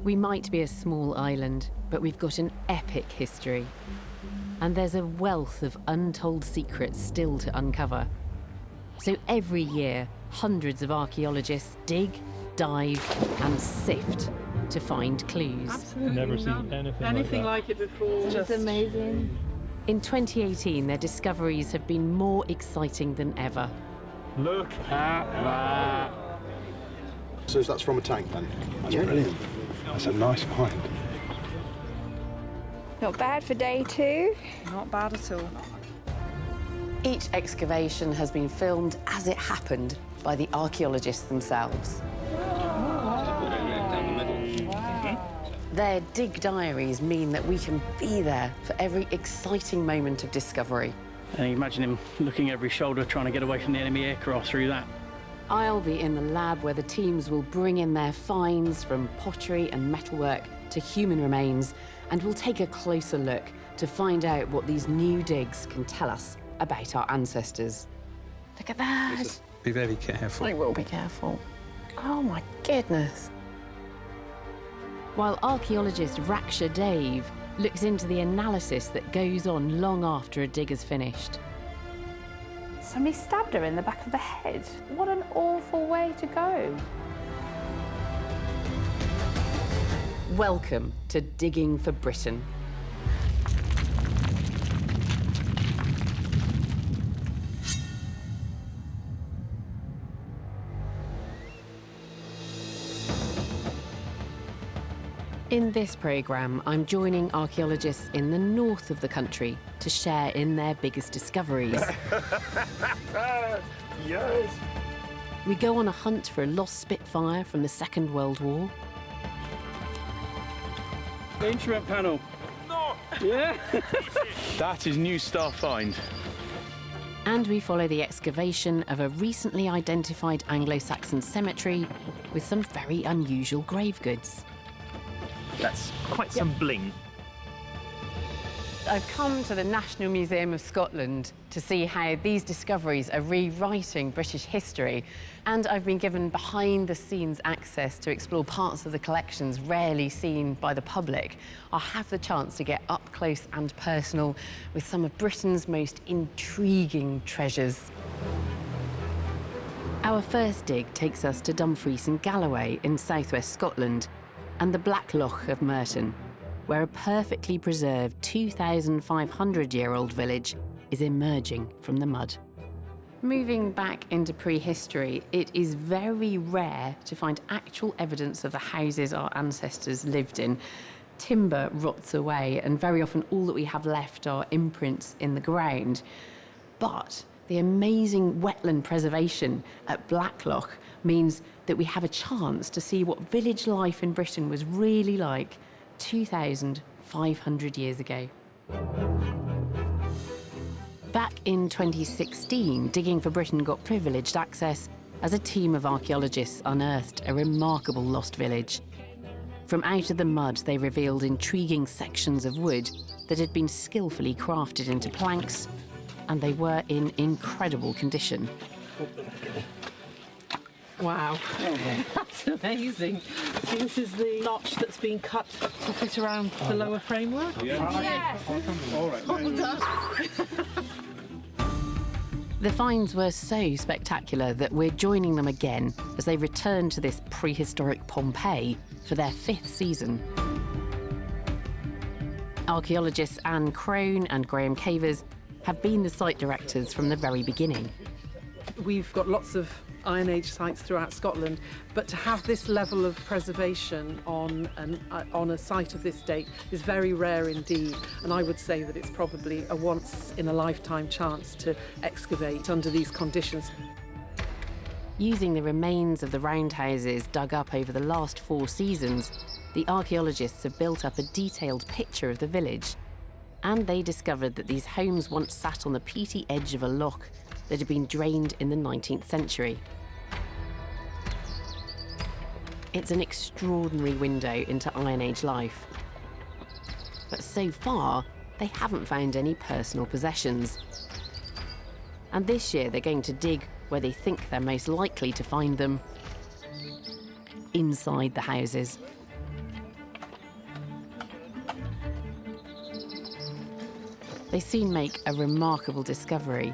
We might be a small island, but we've got an epic history. And there's a wealth of untold secrets still to uncover. So every year, hundreds of archaeologists dig, dive, and sift to find clues. Absolutely Never seen anything like it before. It's just amazing. In 2018, their discoveries have been more exciting than ever. Look at that. So that's from a tank then? That's brilliant. That's a nice find. Not bad for day 2. Not bad at all. Each excavation has been filmed as it happened by the archaeologists themselves. Their dig diaries mean that we can be there for every exciting moment of discovery. And you imagine him looking over his shoulder, trying to get away from the enemy aircraft through that. I'll be in the lab where the teams will bring in their finds from pottery and metalwork to human remains, and we'll take a closer look to find out what these new digs can tell us about our ancestors. Look at that. Be very careful. I will be careful. Oh my goodness. While archaeologist Raksha Dave looks into the analysis that goes on long after a dig is finished. Somebody stabbed her in the back of the head. What an awful way to go. Welcome to Digging for Britain. In this programme, I'm joining archaeologists in the north of the country to share in their biggest discoveries. Yes! We go on a hunt for a lost Spitfire from the Second World War. The instrument panel. No! Yeah? That is new star find. And we follow the excavation of a recently identified Anglo-Saxon cemetery with some very unusual grave goods. That's quite some bling. I've come to the National Museum of Scotland to see how these discoveries are rewriting British history, and I've been given behind-the-scenes access to explore parts of the collections rarely seen by the public. I'll have the chance to get up close and personal with some of Britain's most intriguing treasures. Our first dig takes us to Dumfries and Galloway in southwest Scotland, and the Black Loch of Merton, where a perfectly preserved 2,500-year-old village is emerging from the mud. Moving back into prehistory, it is very rare to find actual evidence of the houses our ancestors lived in. Timber rots away, and very often all that we have left are imprints in the ground. But the amazing wetland preservation at Black Loch means that we have a chance to see what village life in Britain was really like 2,500 years ago. Back in 2016, Digging for Britain got privileged access as a team of archaeologists unearthed a remarkable lost village. From out of the mud, they revealed intriguing sections of wood that had been skillfully crafted into planks, and they were in incredible condition. Wow, that's amazing. So this is the notch that's been cut to fit around the lower framework? Yes! All right. Well done. The finds were so spectacular that we're joining them again as they return to this prehistoric Pompeii for their 5th season. Archaeologists Anne Crone and Graham Cavers have been the site directors from the very beginning. We've got lots of Iron Age sites throughout Scotland, but to have this level of preservation on a site of this date is very rare indeed, and I would say that it's probably a once-in-a-lifetime chance to excavate under these conditions. Using the remains of the roundhouses dug up over the last 4 seasons, the archaeologists have built up a detailed picture of the village, and they discovered that these homes once sat on the peaty edge of a loch that had been drained in the 19th century. It's an extraordinary window into Iron Age life. But so far, they haven't found any personal possessions. And this year, they're going to dig where they think they're most likely to find them: inside the houses. They soon make a remarkable discovery.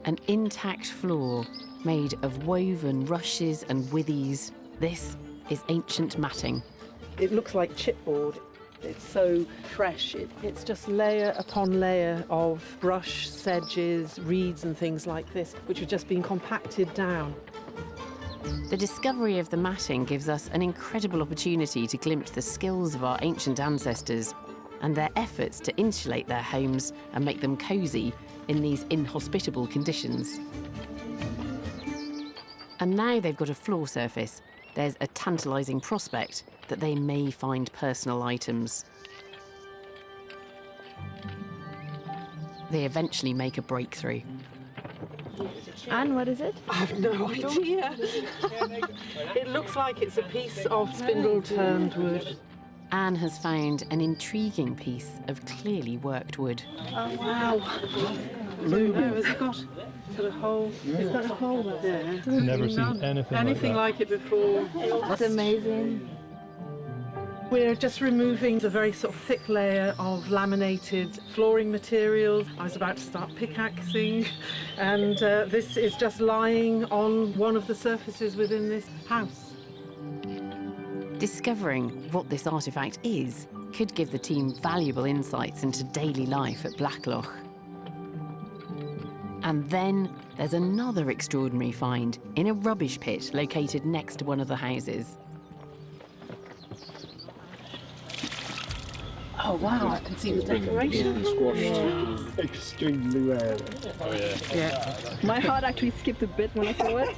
An intact floor made of woven rushes and withies. This is ancient matting. It looks like chipboard. It's so fresh. It's just layer upon layer of brush, sedges, reeds and things like this, which have just been compacted down. The discovery of the matting gives us an incredible opportunity to glimpse the skills of our ancient ancestors and their efforts to insulate their homes and make them cosy in these inhospitable conditions. And now they've got a floor surface, there's a tantalising prospect that they may find personal items. They eventually make a breakthrough. And what is it? I have no idea. It looks like it's a piece of spindle-turned wood. Anne has found an intriguing piece of clearly worked wood. Oh, wow. Has it got a hole? It's got a hole there. Never seen anything like it before. That's amazing. We're just removing the very sort of thick layer of laminated flooring materials. I was about to start pickaxing, and this is just lying on one of the surfaces within this house. Discovering what this artefact is could give the team valuable insights into daily life at Black Loch. And then there's another extraordinary find in a rubbish pit located next to one of the houses. Oh wow, I can see the decoration. Extremely rare. Oh yeah. Yeah. My heart actually skipped a bit when I saw it.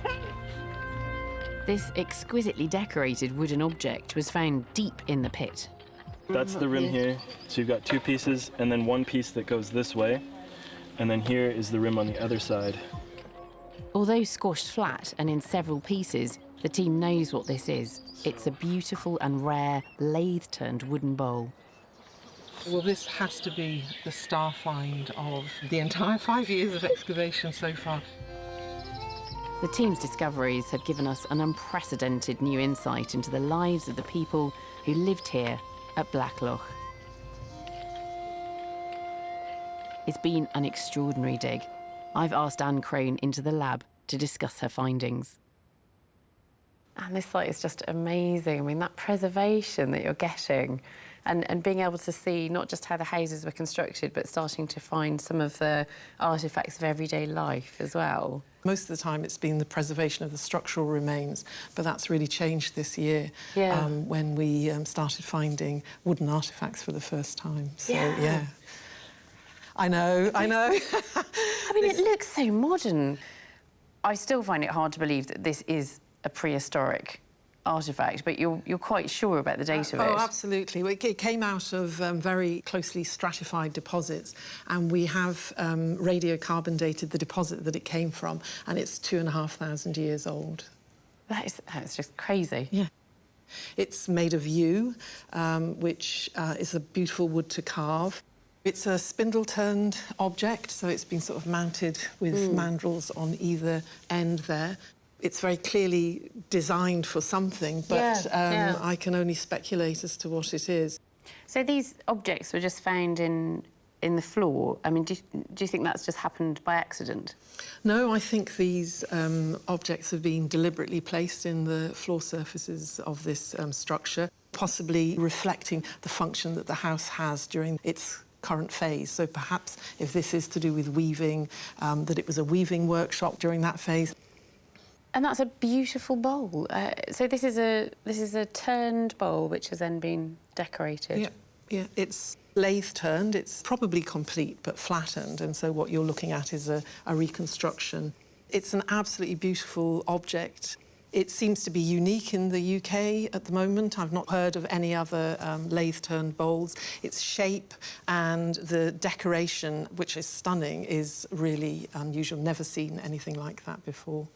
This exquisitely decorated wooden object was found deep in the pit. That's the rim here. So you've got two pieces and then one piece that goes this way. And then here is the rim on the other side. Although squashed flat and in several pieces, the team knows what this is. It's a beautiful and rare lathe-turned wooden bowl. Well, this has to be the star find of the entire 5 years of excavation so far. The team's discoveries have given us an unprecedented new insight into the lives of the people who lived here at Black Loch. It's been an extraordinary dig. I've asked Anne Crone into the lab to discuss her findings. And this site is just amazing. I mean, that preservation that you're getting and being able to see not just how the houses were constructed, but starting to find some of the artefacts of everyday life as well. Most of the time it's been the preservation of the structural remains, but that's really changed this year when we started finding wooden artefacts for the first time. So, yeah. I know. I mean, it looks so modern. I still find it hard to believe that this is a prehistoric artefact, but you're quite sure about the date of it. Oh, absolutely. It came out of very closely stratified deposits, and we have radiocarbon dated the deposit that it came from, and it's 2,500 years old. That's just crazy. Yeah. It's made of yew, which is a beautiful wood to carve. It's a spindle-turned object, so it's been sort of mounted with mandrels on either end there. It's very clearly designed for something, but I can only speculate as to what it is. So these objects were just found in the floor. I mean, do you think that's just happened by accident? No, I think these objects have been deliberately placed in the floor surfaces of this structure, possibly reflecting the function that the house has during its current phase. So perhaps if this is to do with weaving, that it was a weaving workshop during that phase. And that's a beautiful bowl. So this is a turned bowl which has then been decorated. Yeah. It's lathe turned. It's probably complete but flattened, and so what you're looking at is a reconstruction. It's an absolutely beautiful object. It seems to be unique in the UK at the moment. I've not heard of any other lathe-turned bowls. Its shape and the decoration, which is stunning, is really unusual. Never seen anything like that before.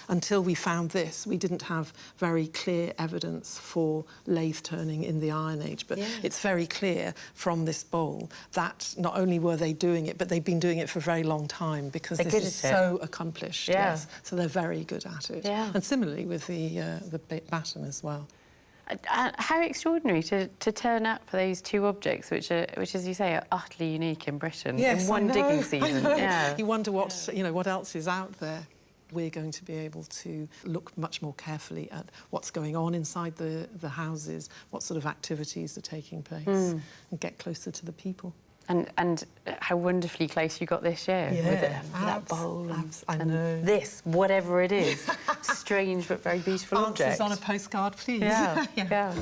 Until we found this, we didn't have very clear evidence for lathe turning in the Iron Age, but it's very clear from this bowl that not only were they doing it, but they've been doing it for a very long time, because this is so accomplished. Yes, so they're very good at it. And similarly with the baton as well. How extraordinary to turn up those two objects, which, as you say, are utterly unique in Britain in one digging season. Yeah. You wonder what, you know, what else is out there. We're going to be able to look much more carefully at what's going on inside the houses, what sort of activities are taking place, and get closer to the people. And how wonderfully close you got this year with that bowl and this, whatever it is, strange but very beautiful object. Answers on a postcard, please. Yeah, yeah.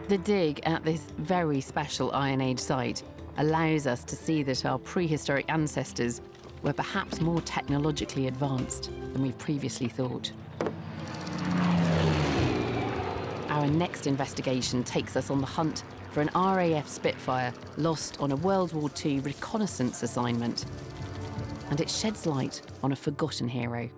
The dig at this very special Iron Age site allows us to see that our prehistoric ancestors were perhaps more technologically advanced than we've previously thought. Our next investigation takes us on the hunt for an RAF Spitfire lost on a World War II reconnaissance assignment. And it sheds light on a forgotten hero.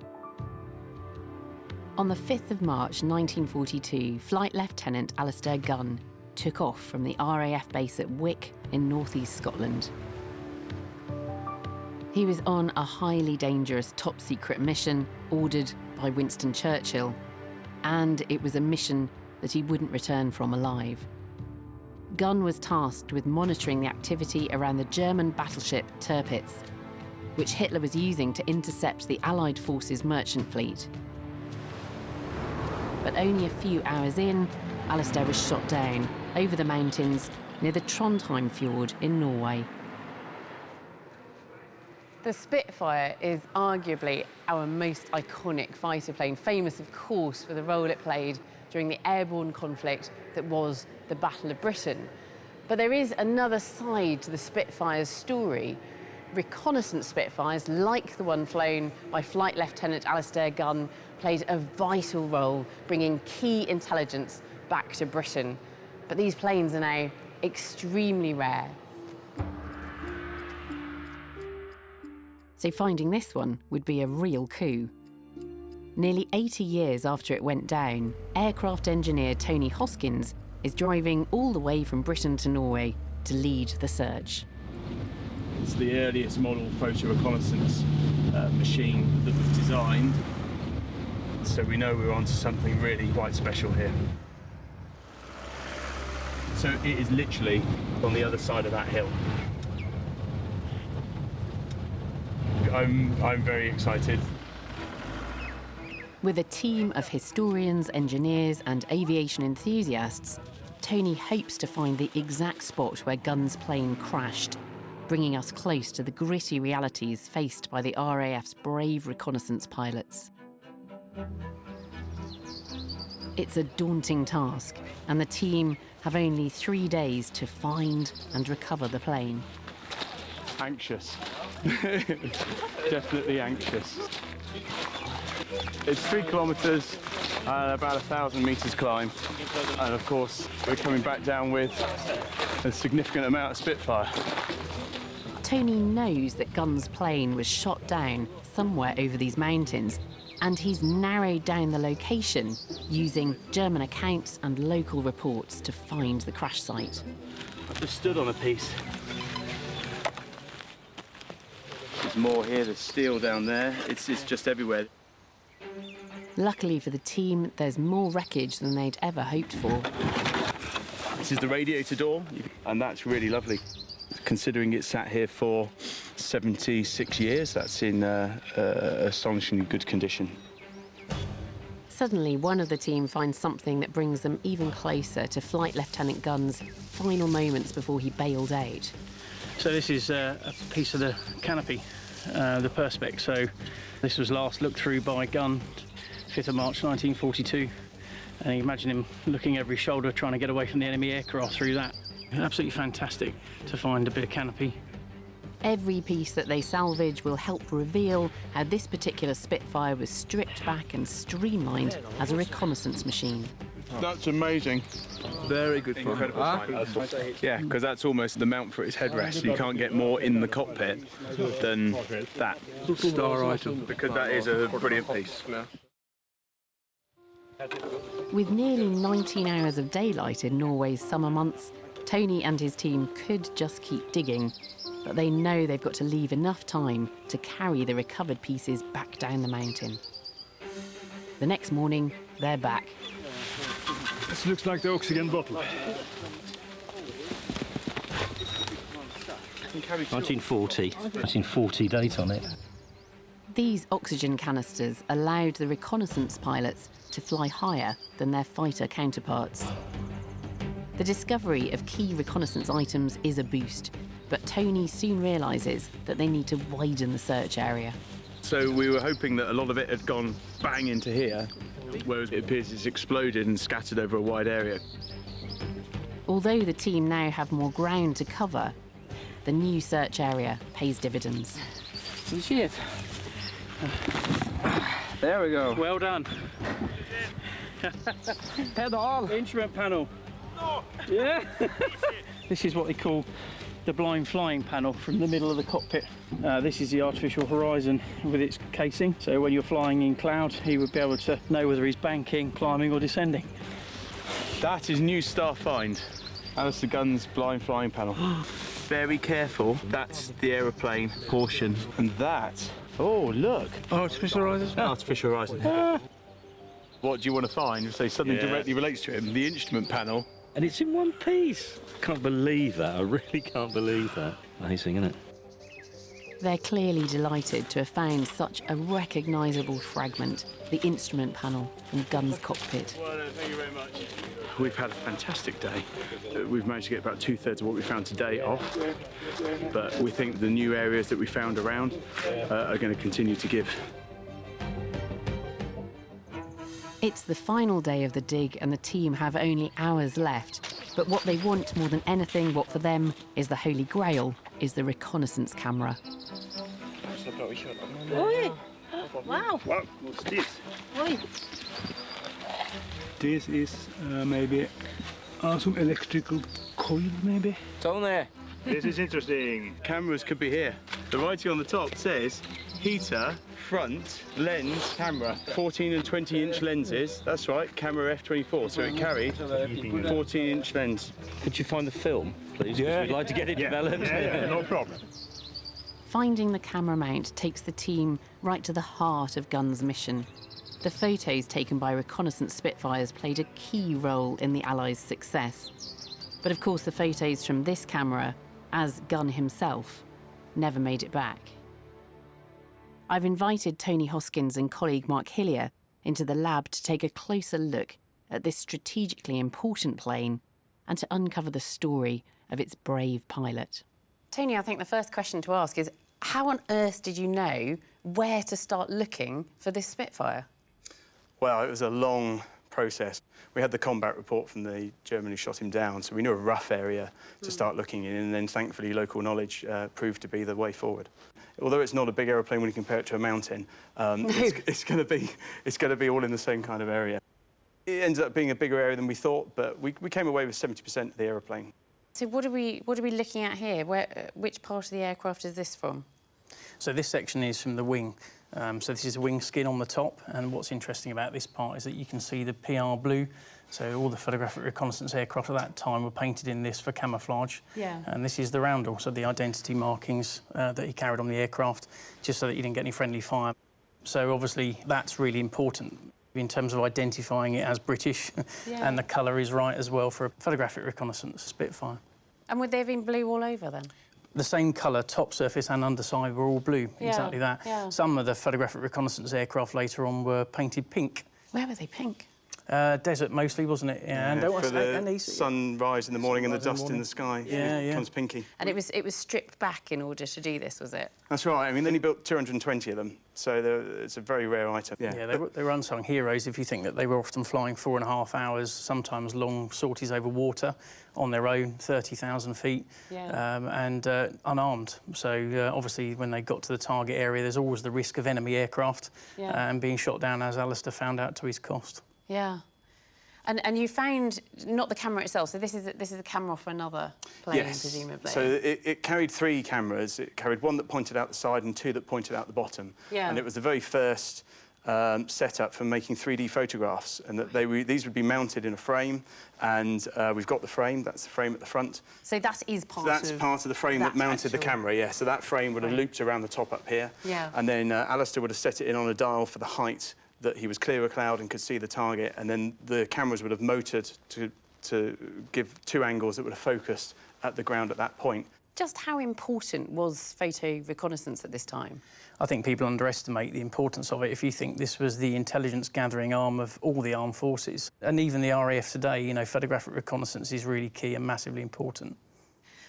On the 5th of March 1942, Flight Lieutenant Alastair Gunn took off from the RAF base at Wick in northeast Scotland. He was on a highly dangerous top-secret mission ordered by Winston Churchill, and it was a mission that he wouldn't return from alive. Gunn was tasked with monitoring the activity around the German battleship Tirpitz, which Hitler was using to intercept the Allied forces' merchant fleet. But only a few hours in, Alastair was shot down over the mountains near the Trondheim fjord in Norway. The Spitfire is arguably our most iconic fighter plane, famous, of course, for the role it played during the airborne conflict that was the Battle of Britain. But there is another side to the Spitfire's story. Reconnaissance Spitfires, like the one flown by Flight Lieutenant Alastair Gunn, played a vital role bringing key intelligence back to Britain. But these planes are now extremely rare. So finding this one would be a real coup. Nearly 80 years after it went down, aircraft engineer Tony Hoskins is driving all the way from Britain to Norway to lead the search. It's the earliest model photo reconnaissance machine that was designed, so we know we're onto something really quite special here. So it is literally on the other side of that hill. I'm very excited. With a team of historians, engineers and aviation enthusiasts, Tony hopes to find the exact spot where Gunn's plane crashed, bringing us close to the gritty realities faced by the RAF's brave reconnaissance pilots. It's a daunting task, and the team have only 3 days to find and recover the plane. Anxious. Definitely anxious. It's 3 kilometres and about 1,000 metres climb, and of course we're coming back down with a significant amount of Spitfire. Tony knows that Gunn's plane was shot down somewhere over these mountains, and he's narrowed down the location using German accounts and local reports to find the crash site. I've just stood on a piece. There's more here, there's steel down there, it's just everywhere. Luckily for the team, there's more wreckage than they'd ever hoped for. This is the radiator door, and that's really lovely. Considering it's sat here for 76 years, that's in astonishingly good condition. Suddenly, one of the team finds something that brings them even closer to Flight Lieutenant Gunn's final moments before he bailed out. So this is a piece of the canopy, the perspex. So this was last looked through by Gunn, 5th of March 1942. And you imagine him looking over his shoulder, trying to get away from the enemy aircraft through that. Absolutely fantastic to find a bit of canopy. Every piece that they salvage will help reveal how this particular Spitfire was stripped back and streamlined as a reconnaissance machine. That's amazing. Very good fun. Yeah, because that's almost the mount for its headrest. You can't get more in the cockpit than that. Star item. Because that is a brilliant piece. With nearly 19 hours of daylight in Norway's summer months, Tony and his team could just keep digging, but they know they've got to leave enough time to carry the recovered pieces back down the mountain. The next morning, they're back. This looks like the oxygen bottle. 1940 date on it. These oxygen canisters allowed the reconnaissance pilots to fly higher than their fighter counterparts. The discovery of key reconnaissance items is a boost, but Tony soon realises that they need to widen the search area. So we were hoping that a lot of it had gone bang into here, whereas it appears it's exploded and scattered over a wide area. Although the team now have more ground to cover, the new search area pays dividends. Shit. There we go. Well done. Head on. Instrument panel. No. Yeah. This is what they call the blind flying panel from the middle of the cockpit. This is the artificial horizon with its casing. So when you're flying in cloud, he would be able to know whether he's banking, climbing or descending. That is new star find. Alastair Gunn's blind flying panel. Very careful. That's the aeroplane portion. And that, oh look. Artificial horizon? Artificial horizon. What do you want to find? Say something directly relates to him. The instrument panel. And it's in one piece. Can't believe that. I really can't believe that. Amazing, isn't it? They're clearly delighted to have found such a recognisable fragment, the instrument panel from Gunn's cockpit. Well, thank you very much. We've had a fantastic day. We've managed to get about 2/3 of what we found today off, but we think the new areas that we found around are going to continue to give. It's the final day of the dig and the team have only hours left. But what they want more than anything, what for them is the holy grail, is the reconnaissance camera. Oi! Wow! Wow, what's this? Oi! This is maybe some electrical coil, maybe? Tony! This is interesting. Cameras could be here. The writing on the top says heater, front, lens, camera. 14 and 20-inch lenses. That's right, camera f/24. So it carried 14-inch lens. Could you find the film, please? Yeah. We'd like to get it developed. Yeah, no problem. Finding the camera mount takes the team right to the heart of Gunn's mission. The photos taken by reconnaissance Spitfires played a key role in the Allies' success. But of course the photos from this camera, as Gunn himself, never made it back. I've invited Tony Hoskins and colleague Mark Hillier into the lab to take a closer look at this strategically important plane and to uncover the story of its brave pilot. Tony, I think the first question to ask is, how on earth did you know where to start looking for this Spitfire? Well, it was a long process. We had the combat report from the German who shot him down, so we knew a rough area to start looking in, and then thankfully local knowledge proved to be the way forward. Although it's not a big aeroplane when you compare it to a mountain, it's going to be all in the same kind of area. It ends up being a bigger area than we thought, but we came away with 70% of the aeroplane. So what are we looking at here? Which part of the aircraft is this from? So this section is from the wing. So this is wing skin on the top, and what's interesting about this part is that you can see the PR blue. So all the photographic reconnaissance aircraft at that time were painted in this for camouflage. Yeah. And this is the roundel, so the identity markings that he carried on the aircraft, just so that you didn't get any friendly fire. So obviously that's really important in terms of identifying it as British, and the colour is right as well for a photographic reconnaissance Spitfire. And would they have been blue all over then? The same colour, top surface and underside, were all blue, exactly that. Yeah. Some of the photographic reconnaissance aircraft later on were painted pink. Where were they pink? Desert mostly, wasn't it? Yeah, and for the sunrise in the morning and the dust in the sky. Yeah, it becomes pinky. And it was stripped back in order to do this, was it? That's right. I mean, then he built 220 of them, so it's a very rare item. Yeah, they were unsung heroes if you think that they were often flying 4.5 hours, sometimes long sorties over water on their own, 30,000 feet, and unarmed. So obviously when they got to the target area, there's always the risk of enemy aircraft and being shot down, as Alastair found out to his cost. Yeah. And you found not the camera itself, so this is a camera off another plane, presumably. So it carried 3 cameras. It carried one that pointed out the side and 2 that pointed out the bottom. Yeah. And it was the very first setup for making 3D photographs, and that these would be mounted in a frame, and we've got the frame. That's the frame at the front. So that is part of... That's part of the frame that mounted the camera, yeah. So that frame would have looped around the top up here. Yeah. And then Alastair would have set it in on a dial for the height that he was clear of cloud and could see the target, and then the cameras would have motored to give 2 angles that would have focused at the ground at that point. Just how important was photo reconnaissance at this time? I think people underestimate the importance of it if you think this was the intelligence gathering arm of all the armed forces. And even the RAF today, you know, photographic reconnaissance is really key and massively important.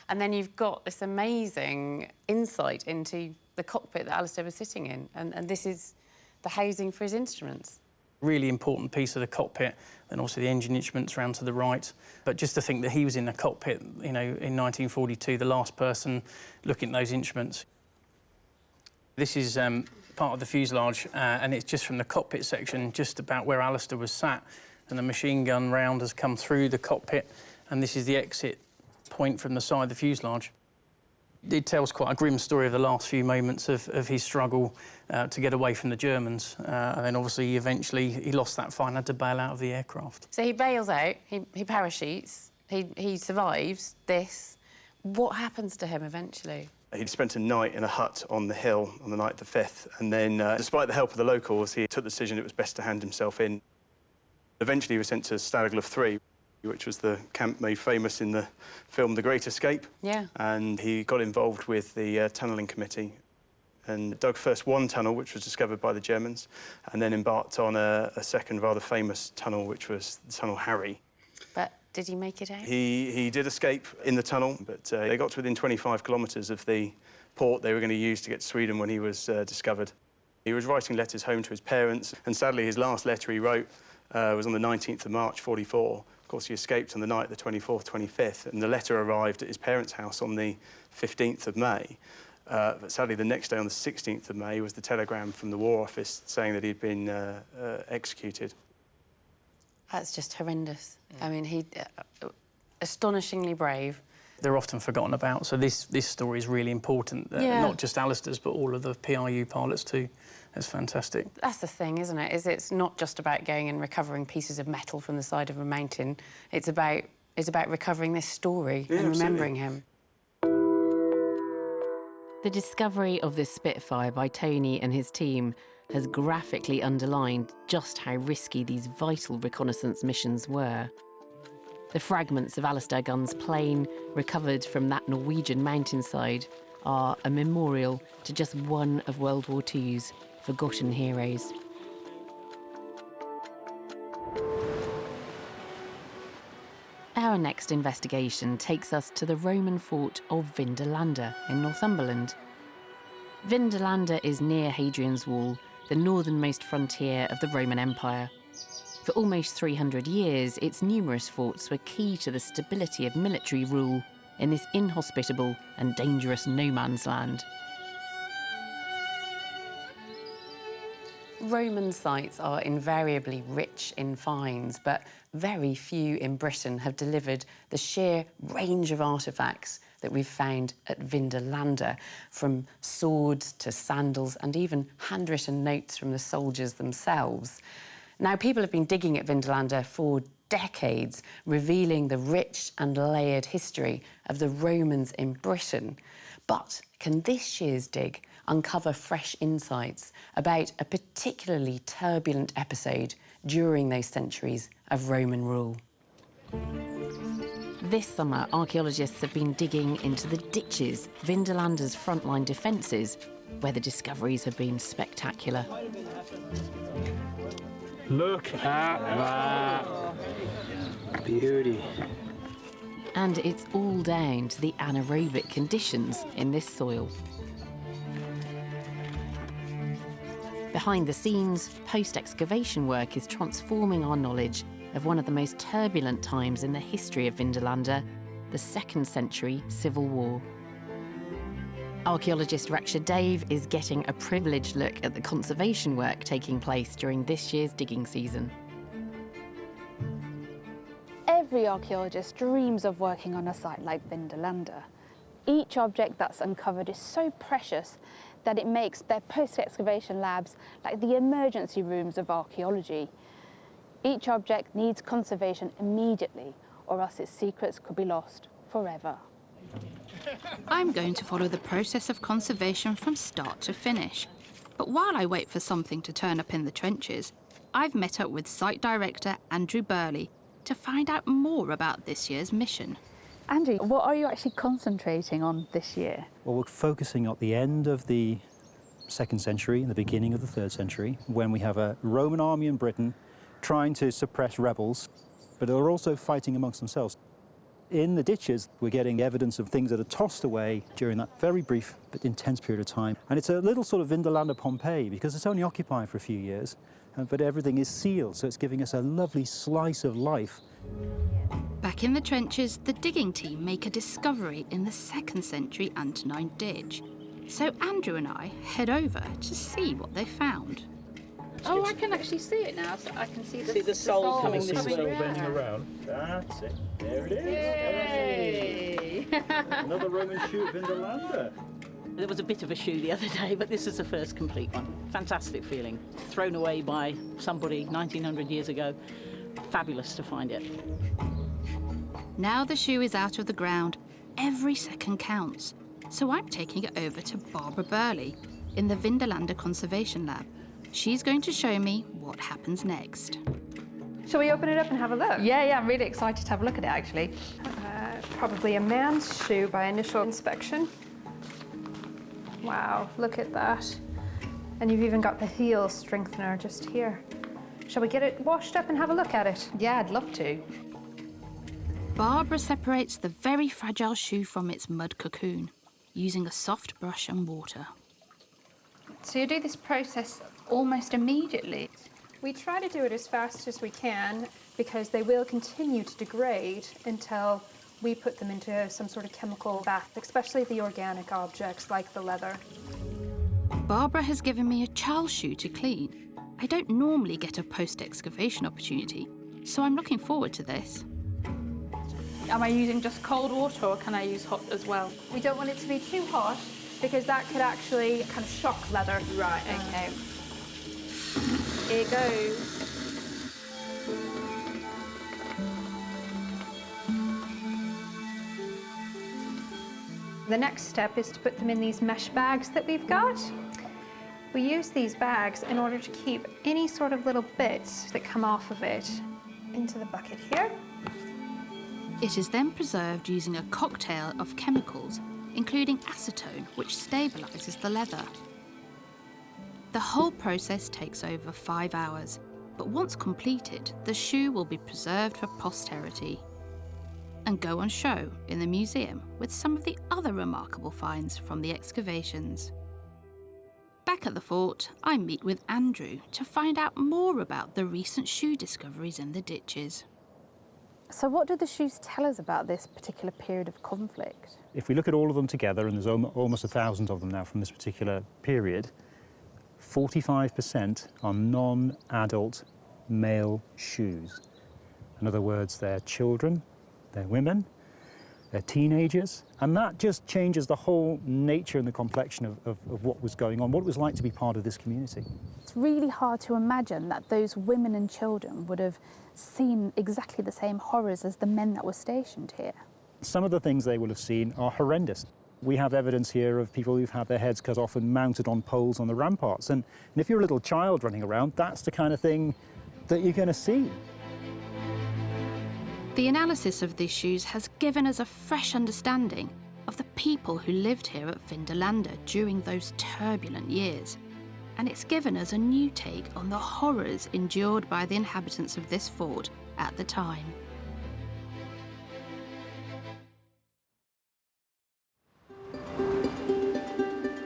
And then you've got this amazing insight into the cockpit that Alastair was sitting in, and this is the housing for his instruments. Really important piece of the cockpit, and also the engine instruments round to the right. But just to think that he was in the cockpit, you know, in 1942, the last person looking at those instruments. This is part of the fuselage, and it's just from the cockpit section, just about where Alastair was sat, and the machine gun round has come through the cockpit, and this is the exit point from the side of the fuselage. It tells quite a grim story of the last few moments of his struggle to get away from the Germans. And then obviously, eventually, he lost that fight and had to bail out of the aircraft. So he bails out, he parachutes, he survives this. What happens to him eventually? He'd spent a night in a hut on the hill on the night of the 5th, and then, despite the help of the locals, he took the decision it was best to hand himself in. Eventually, he was sent to Stag 3, which was the camp made famous in the film The Great Escape. Yeah. And he got involved with the tunnelling committee and dug first one tunnel, which was discovered by the Germans, and then embarked on a second rather famous tunnel, which was the Tunnel Harry. But did he make it out? He did escape in the tunnel, but they got to within 25 kilometres of the port they were going to use to get to Sweden when he was discovered. He was writing letters home to his parents, and sadly his last letter he wrote was on the 19th of March, 44. Of course, he escaped on the night, the 24th, 25th, and the letter arrived at his parents' house on the 15th of May. But sadly, the next day, on the 16th of May, was the telegram from the War Office saying that he'd been executed. That's just horrendous. I mean, he astonishingly brave. They're often forgotten about, so this story is really important. Not just Alastair's, but all of the PRU pilots too. It's fantastic. That's the thing, isn't it? It's not just about going and recovering pieces of metal from the side of a mountain. It's about recovering this story and remembering him. The discovery of this Spitfire by Tony and his team has graphically underlined just how risky these vital reconnaissance missions were. The fragments of Alastair Gunn's plane, recovered from that Norwegian mountainside, are a memorial to just one of World War II's forgotten heroes. Our next investigation takes us to the Roman fort of Vindolanda in Northumberland. Vindolanda is near Hadrian's Wall, the northernmost frontier of the Roman Empire. For almost 300 years, its numerous forts were key to the stability of military rule in this inhospitable and dangerous no-man's land. Roman sites are invariably rich in finds, but very few in Britain have delivered the sheer range of artefacts that we've found at Vindolanda, from swords to sandals and even handwritten notes from the soldiers themselves. Now, people have been digging at Vindolanda for decades, revealing the rich and layered history of the Romans in Britain. But can this year's dig uncover fresh insights about a particularly turbulent episode during those centuries of Roman rule? This summer, archaeologists have been digging into the ditches, Vindolanda's frontline defences, where the discoveries have been spectacular. Look at that beauty. And it's all down to the anaerobic conditions in this soil. Behind the scenes, post-excavation work is transforming our knowledge of one of the most turbulent times in the history of Vindolanda, the 2nd century Civil War. Archaeologist Raksha Dave is getting a privileged look at the conservation work taking place during this year's digging season. Every archaeologist dreams of working on a site like Vindolanda. Each object that's uncovered is so precious that it makes their post-excavation labs like the emergency rooms of archaeology. Each object needs conservation immediately, or else its secrets could be lost forever. I'm going to follow the process of conservation from start to finish. But while I wait for something to turn up in the trenches, I've met up with site director Andrew Burley to find out more about this year's mission. Andrew, what are you actually concentrating on this year? Well, we're focusing at the end of the 2nd century and the beginning of the 3rd century, when we have a Roman army in Britain trying to suppress rebels, but they're also fighting amongst themselves. In the ditches, we're getting evidence of things that are tossed away during that very brief but intense period of time. And it's a little sort of Vindolanda Pompeii, because it's only occupied for a few years, but everything is sealed, so it's giving us a lovely slice of life. Back in the trenches, the digging team make a discovery in the 2nd century Antonine ditch. So Andrew and I head over to see what they found. Oh, I can actually see it now. So I can see the soul coming this way. bending around. That's it. There it is. Yay! Another Roman shoe at Vindolanda. There was a bit of a shoe the other day, but this is the first complete one. Fantastic feeling. Thrown away by somebody 1900 years ago. Fabulous to find it. Now the shoe is out of the ground, every second counts. So I'm taking it over to Barbara Burley in the Vindolanda Conservation Lab. She's going to show me what happens next. Shall we open it up and have a look? Yeah, I'm really excited to have a look at it, actually. Probably a man's shoe by initial inspection. Wow, look at that. And you've even got the heel strengthener just here. Shall we get it washed up and have a look at it? Yeah, I'd love to. Barbara separates the very fragile shoe from its mud cocoon, using a soft brush and water. So you do this process almost immediately? We try to do it as fast as we can because they will continue to degrade until we put them into some sort of chemical bath, especially the organic objects like the leather. Barbara has given me a Charles shoe to clean. I don't normally get a post-excavation opportunity, so I'm looking forward to this. Am I using just cold water or can I use hot as well? We don't want it to be too hot because that could actually kind of shock leather. Right, okay. Here it goes. The next step is to put them in these mesh bags that we've got. We use these bags in order to keep any sort of little bits that come off of it into the bucket here. It is then preserved using a cocktail of chemicals, including acetone, which stabilises the leather. The whole process takes over 5 hours, but once completed, the shoe will be preserved for posterity and go on show in the museum with some of the other remarkable finds from the excavations. Back at the fort, I meet with Andrew to find out more about the recent shoe discoveries in the ditches. So what do the shoes tell us about this particular period of conflict? If we look at all of them together, and there's almost 1,000 of them now from this particular period, 45% are non-adult male shoes. In other words, they're children, they're women, they're teenagers, and that just changes the whole nature and the complexion of what was going on, what it was like to be part of this community. It's really hard to imagine that those women and children would have seen exactly the same horrors as the men that were stationed here. Some of the things they will have seen are horrendous. We have evidence here of people who've had their heads cut off and mounted on poles on the ramparts. And if you're a little child running around, that's the kind of thing that you're going to see. The analysis of these shoes has given us a fresh understanding of the people who lived here at Vindolanda during those turbulent years. And it's given us a new take on the horrors endured by the inhabitants of this fort at the time.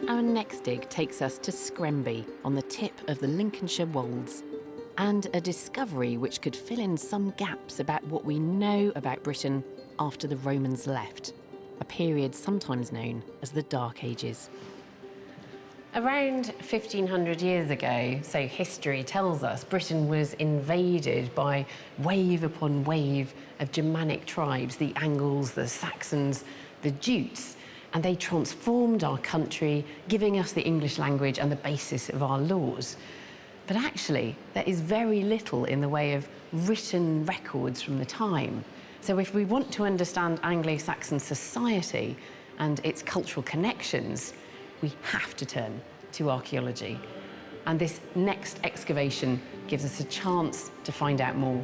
Our next dig takes us to Scremby on the tip of the Lincolnshire Wolds, and a discovery which could fill in some gaps about what we know about Britain after the Romans left, a period sometimes known as the Dark Ages. Around 1500 years ago, so history tells us, Britain was invaded by wave upon wave of Germanic tribes, the Angles, the Saxons, the Jutes, and they transformed our country, giving us the English language and the basis of our laws. But actually, there is very little in the way of written records from the time. So if we want to understand Anglo-Saxon society and its cultural connections, we have to turn to archaeology. And this next excavation gives us a chance to find out more.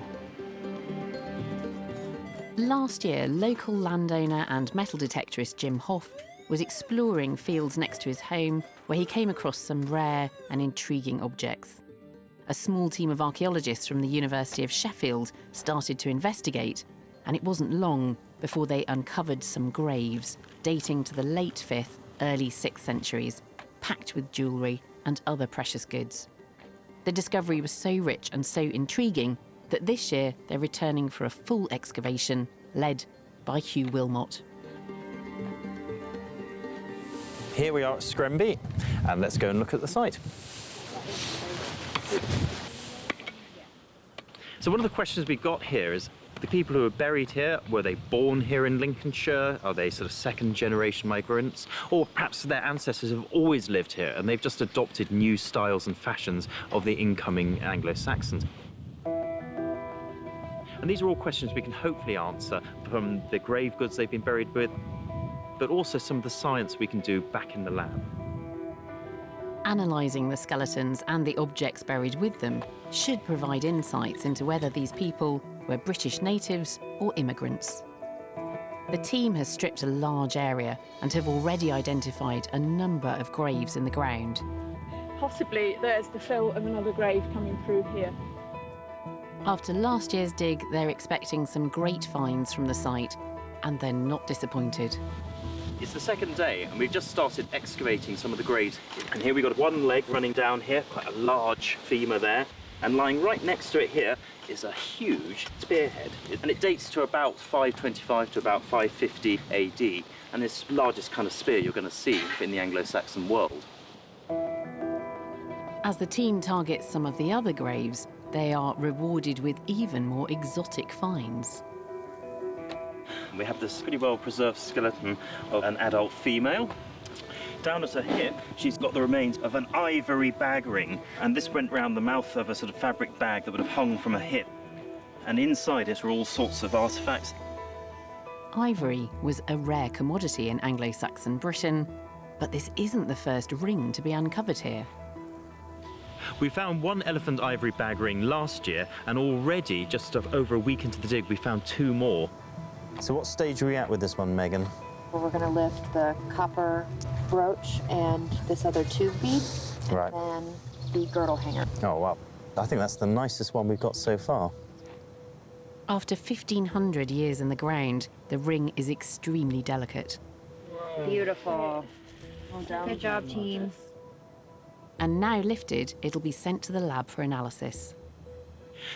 Last year, local landowner and metal detectorist Jim Hoff was exploring fields next to his home where he came across some rare and intriguing objects. A small team of archaeologists from the University of Sheffield started to investigate, and it wasn't long before they uncovered some graves dating to the late 5th, early 6th centuries, packed with jewellery and other precious goods. The discovery was so rich and so intriguing that this year they're returning for a full excavation led by Hugh Wilmot. Here we are at Scremby, and let's go and look at the site. So one of the questions we've got here is, the people who are buried here, were they born here in Lincolnshire? Are they sort of second-generation migrants? Or perhaps their ancestors have always lived here and they've just adopted new styles and fashions of the incoming Anglo-Saxons? And these are all questions we can hopefully answer from the grave goods they've been buried with, but also some of the science we can do back in the lab. Analysing the skeletons and the objects buried with them should provide insights into whether these people were British natives or immigrants. The team has stripped a large area and have already identified a number of graves in the ground. Possibly there's the fill of another grave coming through here. After last year's dig, they're expecting some great finds from the site, and they're not disappointed. It's the second day, and we've just started excavating some of the graves. And here we've got one leg running down here, quite a large femur there, and lying right next to it here is a huge spearhead. And it dates to about 525 to about 550 AD, and this largest kind of spear you're going to see in the Anglo-Saxon world. As the team targets some of the other graves, they are rewarded with even more exotic finds. We have this pretty well-preserved skeleton of an adult female. Down at her hip, she's got the remains of an ivory bag ring, and this went round the mouth of a sort of fabric bag that would have hung from her hip. And inside it are all sorts of artefacts. Ivory was a rare commodity in Anglo-Saxon Britain, but this isn't the first ring to be uncovered here. We found one elephant ivory bag ring last year, and already, just over a week into the dig, we found two more. So what stage are we at with this one, Megan? We're going to lift the copper brooch and this other tube bead, Right. and then the girdle hanger. Oh, wow. I think that's the nicest one we've got so far. After 1,500 years in the ground, the ring is extremely delicate. Beautiful. Well done. Good job, team. And now lifted, it'll be sent to the lab for analysis.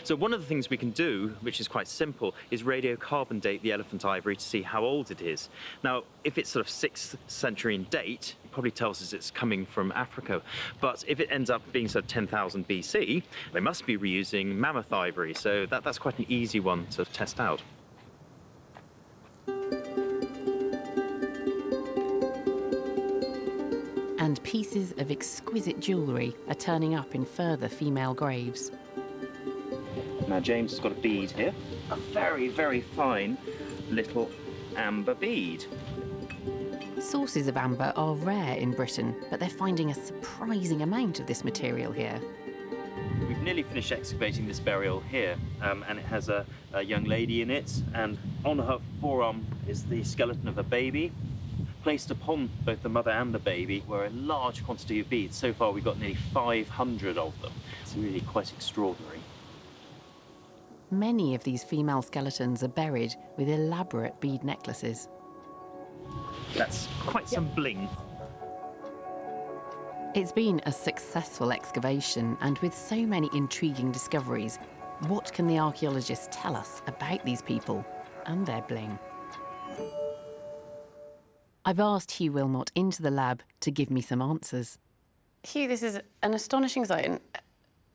So one of the things we can do, which is quite simple, is radiocarbon date the elephant ivory to see how old it is. Now, if it's sort of 6th century in date, it probably tells us it's coming from Africa. But if it ends up being sort of 10,000 BC, they must be reusing mammoth ivory, so that's quite an easy one to test out. And pieces of exquisite jewellery are turning up in further female graves. Now James has got a bead here, a very, very fine little amber bead. Sources of amber are rare in Britain, but they're finding a surprising amount of this material here. We've nearly finished excavating this burial here, and it has a young lady in it, and on her forearm is the skeleton of a baby. Placed upon both the mother and the baby were a large quantity of beads. So far we've got nearly 500 of them. It's really quite extraordinary. Many of these female skeletons are buried with elaborate bead necklaces. That's quite some bling. It's been a successful excavation, and with so many intriguing discoveries, what can the archaeologists tell us about these people and their bling? I've asked Hugh Wilmot into the lab to give me some answers. Hugh, this is an astonishing site, and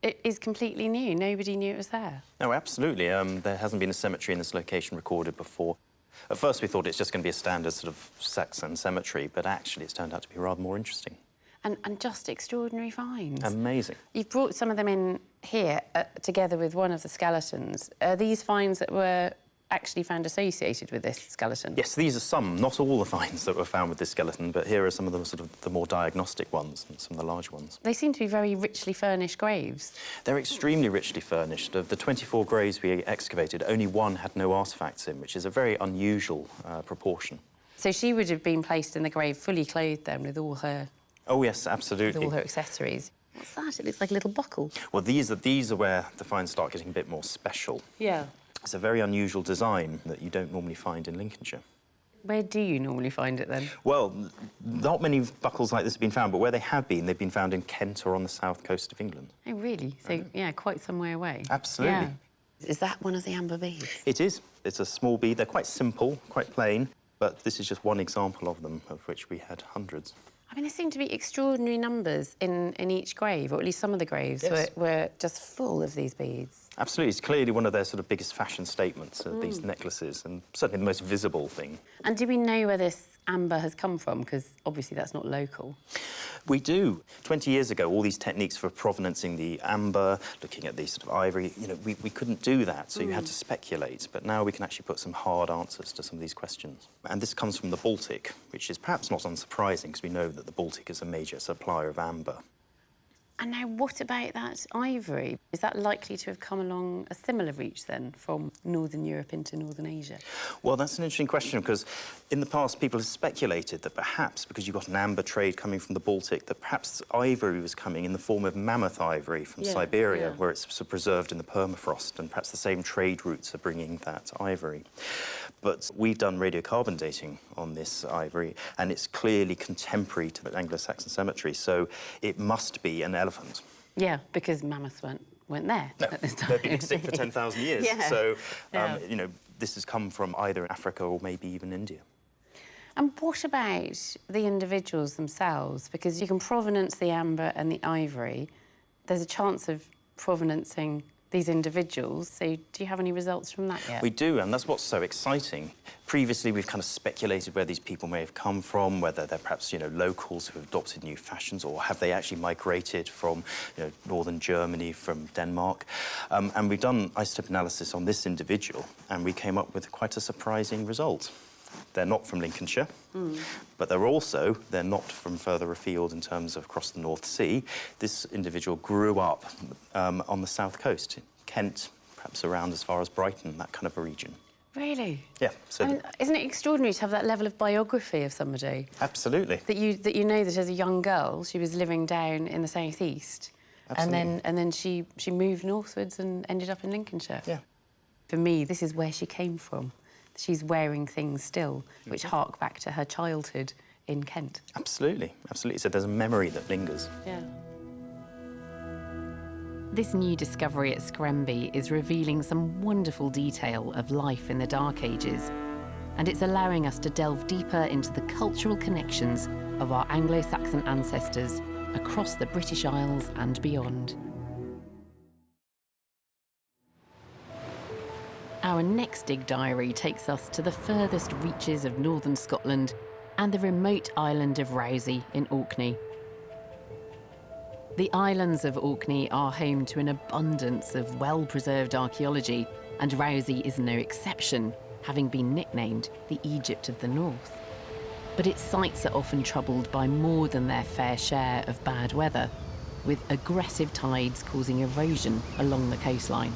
it is completely new. Nobody knew it was there. Oh, absolutely. There hasn't been a cemetery in this location recorded before. At first we thought it's just going to be a standard sort of Saxon cemetery, but actually it's turned out to be rather more interesting. And just extraordinary finds. Amazing. You've brought some of them in here together with one of the skeletons. Are these finds that were actually found associated with this skeleton? Yes, these are some, not all the finds that were found with this skeleton, but here are some of the sort of the more diagnostic ones and some of the large ones. They seem to be very richly furnished graves. They're extremely richly furnished. Of the 24 graves we excavated, only one had no artefacts in, which is a very unusual proportion. So she would have been placed in the grave fully clothed then with all her... Oh, yes, absolutely. With all her accessories. What's that? It looks like a little buckle. Well, these are where the finds start getting a bit more special. Yeah. It's a very unusual design that you don't normally find in Lincolnshire. Where do you normally find it, then? Well, not many buckles like this have been found, but where they have been, they've been found in Kent or on the south coast of England. Oh, really? So, yeah, quite some way away. Absolutely. Yeah. Is that one of the amber beads? It is. It's a small bead. They're quite simple, quite plain, but this is just one example of them, of which we had hundreds. I mean, there seem to be extraordinary numbers in each grave, or at least some of the graves were just full of these beads. Absolutely. It's clearly one of their sort of biggest fashion statements, these necklaces, and certainly the most visible thing. And do we know where this amber has come from? Because obviously that's not local. We do. 20 years ago, all these techniques for provenancing the amber, looking at the sort of ivory, you know, we couldn't do that, so you had to speculate. But now we can actually put some hard answers to some of these questions. And this comes from the Baltic, which is perhaps not unsurprising, because we know that the Baltic is a major supplier of amber. And now, what about that ivory? Is that likely to have come along a similar reach, then, from Northern Europe into Northern Asia? Well, that's an interesting question, because in the past, people have speculated that perhaps, because you've got an amber trade coming from the Baltic, that perhaps ivory was coming in the form of mammoth ivory from Siberia, where it's preserved in the permafrost, and perhaps the same trade routes are bringing that ivory. But we've done radiocarbon dating on this ivory, and it's clearly contemporary to the Anglo-Saxon cemetery, so it must be an elephant. Yeah, because mammoths weren't there at this time. They've been extinct for 10,000 years. Yeah. So, you know, this has come from either Africa or maybe even India. And what about the individuals themselves? Because you can provenance the amber and the ivory. There's a chance of provenancing these individuals. So do you have any results from that yet? We do, and that's what's so exciting. Previously, we've kind of speculated where these people may have come from, whether they're perhaps, you know, locals who have adopted new fashions, or have they actually migrated from, you know, northern Germany, from Denmark. And we've done isotope analysis on this individual, and we came up with quite a surprising result. They're not from Lincolnshire, but they're not from further afield in terms of across the North Sea. This individual grew up on the south coast, Kent, perhaps around as far as Brighton, that kind of a region. Really? Yeah. So I mean, isn't it extraordinary to have that level of biography of somebody? Absolutely. That you know that as a young girl she was living down in the southeast, and then she moved northwards and ended up in Lincolnshire. Yeah. For me, this is where she came from. She's wearing things still, which hark back to her childhood in Kent. Absolutely, absolutely. So there's a memory that lingers. Yeah. This new discovery at Scremby is revealing some wonderful detail of life in the Dark Ages, and it's allowing us to delve deeper into the cultural connections of our Anglo-Saxon ancestors across the British Isles and beyond. Our next dig diary takes us to the furthest reaches of northern Scotland and the remote island of Rousey in Orkney. The islands of Orkney are home to an abundance of well-preserved archaeology, and Rousey is no exception, having been nicknamed the Egypt of the North. But its sites are often troubled by more than their fair share of bad weather, with aggressive tides causing erosion along the coastline.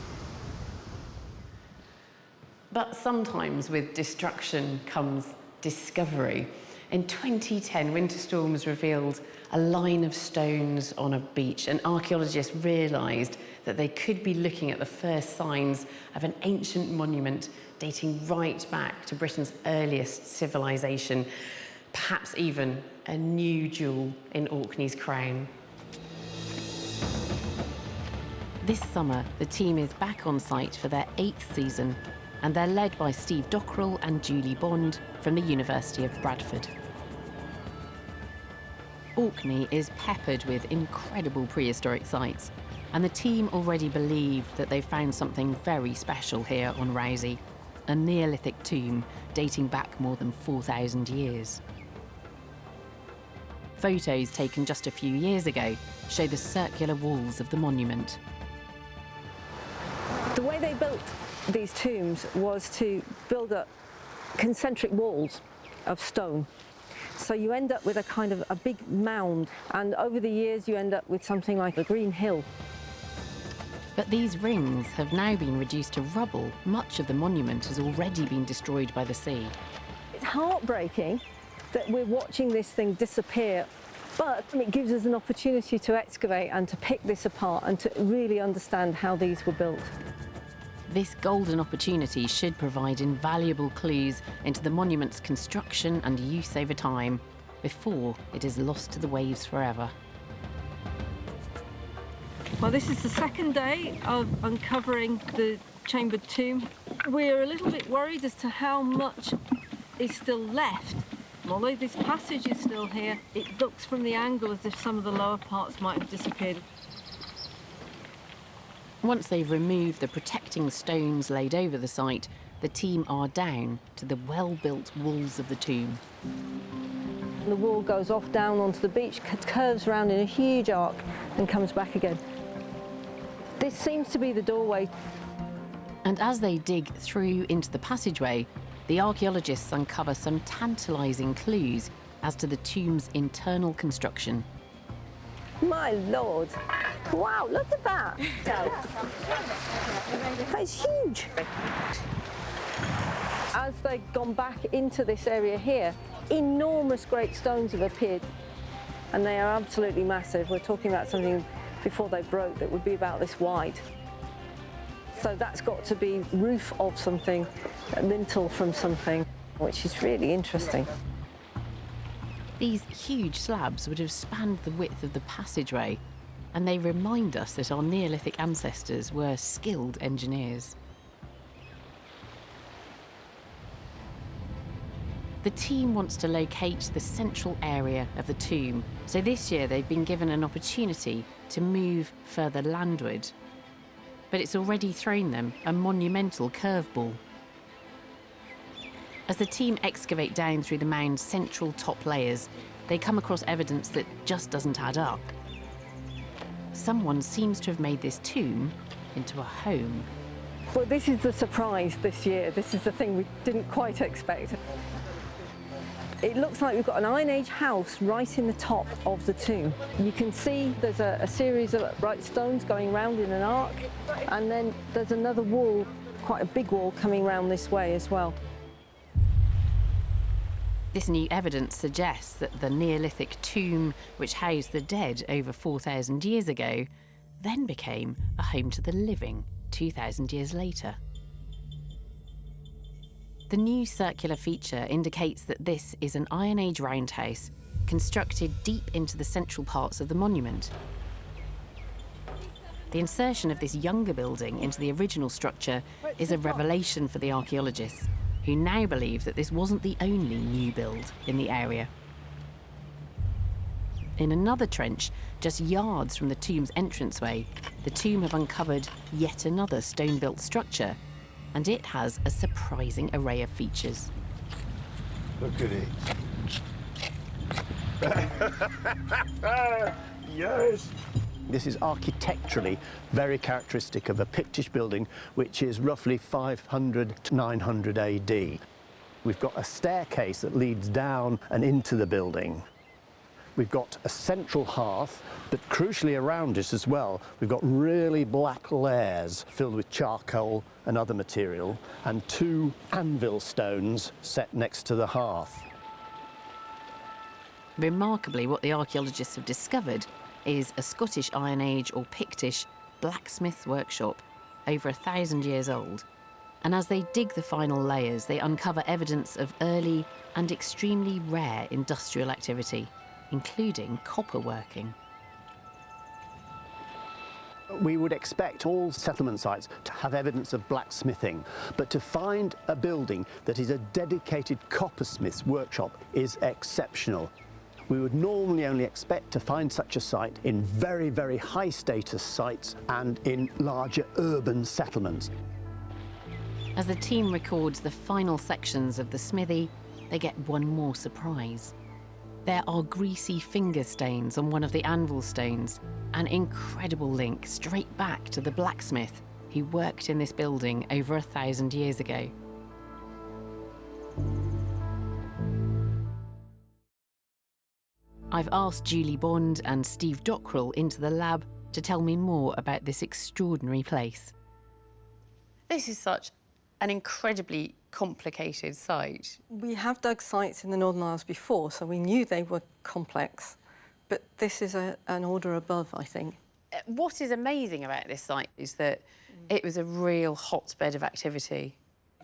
But sometimes with destruction comes discovery. In 2010, winter storms revealed a line of stones on a beach, and archaeologists realised that they could be looking at the first signs of an ancient monument dating right back to Britain's earliest civilization, perhaps even a new jewel in Orkney's crown. This summer, the team is back on site for their 8th season, and they're led by Steve Dockrell and Julie Bond from the University of Bradford. Orkney is peppered with incredible prehistoric sites, and the team already believe that they've found something very special here on Rousey, a Neolithic tomb dating back more than 4,000 years. Photos taken just a few years ago show the circular walls of the monument. The way they built these tombs was to build up concentric walls of stone. So you end up with a kind of a big mound, and over the years you end up with something like a green hill. But these rings have now been reduced to rubble. Much of the monument has already been destroyed by the sea. It's heartbreaking that we're watching this thing disappear, but it gives us an opportunity to excavate and to pick this apart and to really understand how these were built. This golden opportunity should provide invaluable clues into the monument's construction and use over time before it is lost to the waves forever. Well, this is the second day of uncovering the chambered tomb. We're a little bit worried as to how much is still left. Although this passage is still here, it looks from the angle as if some of the lower parts might have disappeared. Once they've removed the protecting stones laid over the site, the team are down to the well-built walls of the tomb. The wall goes off down onto the beach, curves around in a huge arc and comes back again. This seems to be the doorway. And as they dig through into the passageway, the archaeologists uncover some tantalising clues as to the tomb's internal construction. My Lord! Wow, look at that! That's huge! As they've gone back into this area here, enormous great stones have appeared, and they are absolutely massive. We're talking about something before they broke that would be about this wide. So that's got to be roof of something, a lintel from something, which is really interesting. These huge slabs would have spanned the width of the passageway, and they remind us that our Neolithic ancestors were skilled engineers. The team wants to locate the central area of the tomb, so this year they've been given an opportunity to move further landward. But it's already thrown them a monumental curveball. As the team excavate down through the mound's central top layers, they come across evidence that just doesn't add up. Someone seems to have made this tomb into a home. Well, this is the surprise this year. This is the thing we didn't quite expect. It looks like we've got an Iron Age house right in the top of the tomb. You can see there's a series of upright stones going round in an arc, and then there's another wall, quite a big wall, coming round this way as well. This new evidence suggests that the Neolithic tomb, which housed the dead over 4,000 years ago, then became a home to the living 2,000 years later. The new circular feature indicates that this is an Iron Age roundhouse constructed deep into the central parts of the monument. The insertion of this younger building into the original structure is a revelation for the archaeologists, who now believe that this wasn't the only new build in the area. In another trench, just yards from the tomb's entranceway, the tomb have uncovered yet another stone-built structure, and it has a surprising array of features. Look at it. Yes! This is architecturally very characteristic of a Pictish building which is roughly 500 to 900 AD. We've got a staircase that leads down and into the building. We've got a central hearth, but crucially around it as well, we've got really black layers filled with charcoal and other material, and 2 anvil stones set next to the hearth. Remarkably, what the archaeologists have discovered is a Scottish Iron Age or Pictish blacksmith's workshop over 1,000 years old. And as they dig the final layers, they uncover evidence of early and extremely rare industrial activity, including copper working. We would expect all settlement sites to have evidence of blacksmithing, but to find a building that is a dedicated coppersmith's workshop is exceptional. We would normally only expect to find such a site in very, very high status sites and in larger urban settlements. As the team records the final sections of the smithy, they get one more surprise. There are greasy finger stains on one of the anvil stones, an incredible link straight back to the blacksmith who worked in this building over 1,000 years ago. I've asked Julie Bond and Steve Dockrell into the lab to tell me more about this extraordinary place. This is such an incredibly complicated site. We have dug sites in the Northern Isles before, so we knew they were complex, but this is an order above, I think. What is amazing about this site is that it was a real hotbed of activity.